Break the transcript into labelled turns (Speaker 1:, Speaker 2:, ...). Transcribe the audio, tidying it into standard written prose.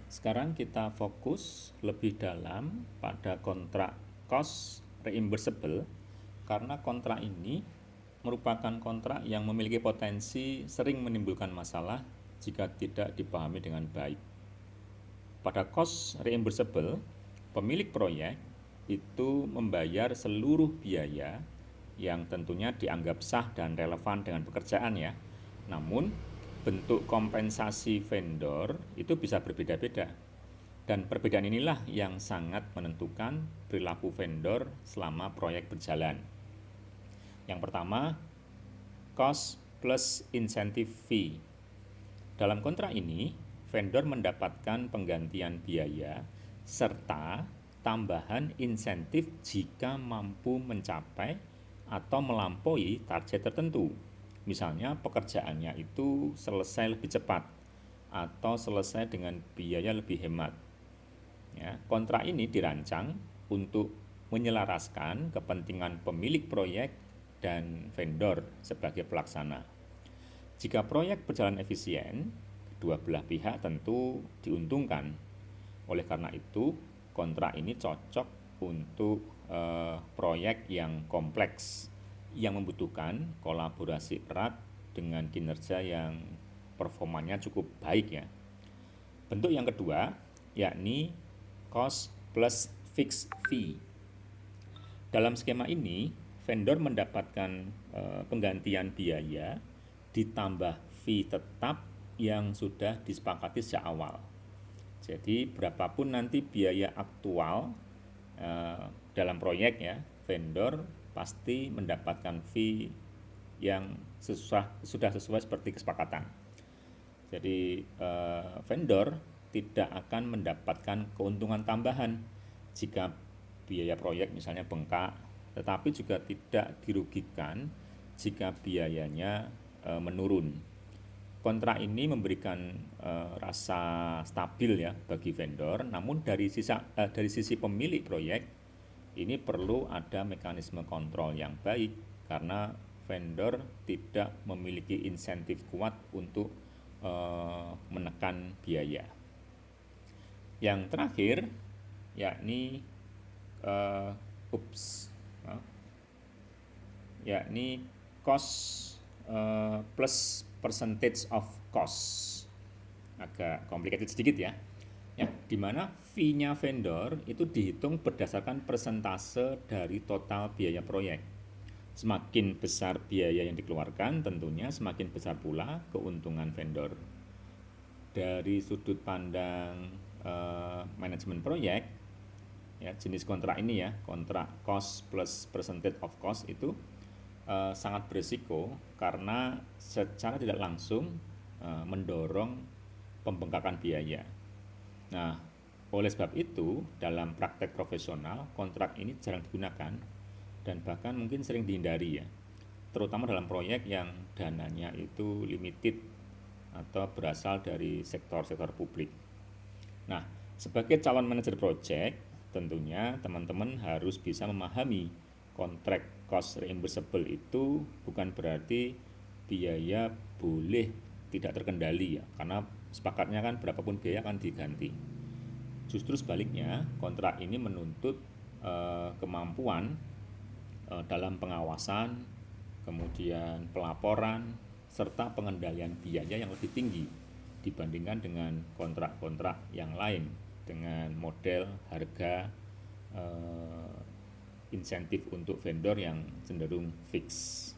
Speaker 1: Sekarang kita fokus lebih dalam pada kontrak cost reimbursable karena kontrak ini merupakan kontrak yang memiliki potensi sering menimbulkan masalah jika tidak dipahami dengan baik. Pada cost reimbursable, pemilik proyek itu membayar seluruh biaya yang tentunya dianggap sah dan relevan dengan pekerjaan ya. Namun, bentuk kompensasi vendor itu bisa berbeda-beda. Dan perbedaan inilah yang sangat menentukan perilaku vendor selama proyek berjalan. Yang pertama, cost plus incentive fee. Dalam kontrak ini, vendor mendapatkan penggantian biaya serta tambahan insentif jika mampu mencapai atau melampaui target tertentu. Misalnya pekerjaannya itu selesai lebih cepat atau selesai dengan biaya lebih hemat. Ya, kontrak ini dirancang untuk menyelaraskan kepentingan pemilik proyek dan vendor sebagai pelaksana. Jika proyek berjalan efisien, kedua belah pihak tentu diuntungkan. Oleh karena itu, kontrak ini cocok untuk proyek yang kompleks, yang membutuhkan kolaborasi erat dengan kinerja yang performanya cukup baik ya. Bentuk yang kedua yakni cost plus fixed fee. Dalam skema ini, vendor mendapatkan penggantian biaya ditambah fee tetap yang sudah disepakati sejak awal. Jadi berapapun nanti biaya aktual dalam proyek ya, vendor pasti mendapatkan fee yang sudah sesuai seperti kesepakatan. Jadi vendor tidak akan mendapatkan keuntungan tambahan jika biaya proyek misalnya bengkak, tetapi juga tidak dirugikan jika biayanya menurun. Kontrak ini memberikan rasa stabil ya bagi vendor, namun dari sisi pemilik proyek ini perlu ada mekanisme kontrol yang baik karena vendor tidak memiliki insentif kuat untuk menekan biaya. Yang terakhir yakni yakni cost plus percentage of cost. Agak complicated sedikit ya. Ya, di mana fee-nya vendor itu dihitung berdasarkan persentase dari total biaya proyek. Semakin besar biaya yang dikeluarkan, tentunya semakin besar pula keuntungan vendor. Dari sudut pandang manajemen proyek, ya, jenis kontrak ini ya, kontrak cost plus percentage of cost itu sangat berisiko karena secara tidak langsung mendorong pembengkakan biaya. Nah, oleh sebab itu, dalam praktek profesional, kontrak ini jarang digunakan dan bahkan mungkin sering dihindari ya, terutama dalam proyek yang dananya itu limited atau berasal dari sektor-sektor publik. Nah, sebagai calon manajer proyek, tentunya teman-teman harus bisa memahami kontrak cost reimbursable itu bukan berarti biaya boleh tidak terkendali ya, karena sepakatnya kan berapapun biaya akan diganti. Justru sebaliknya, kontrak ini menuntut kemampuan dalam pengawasan, kemudian pelaporan, serta pengendalian biaya yang lebih tinggi dibandingkan dengan kontrak-kontrak yang lain dengan model harga insentif untuk vendor yang cenderung fix.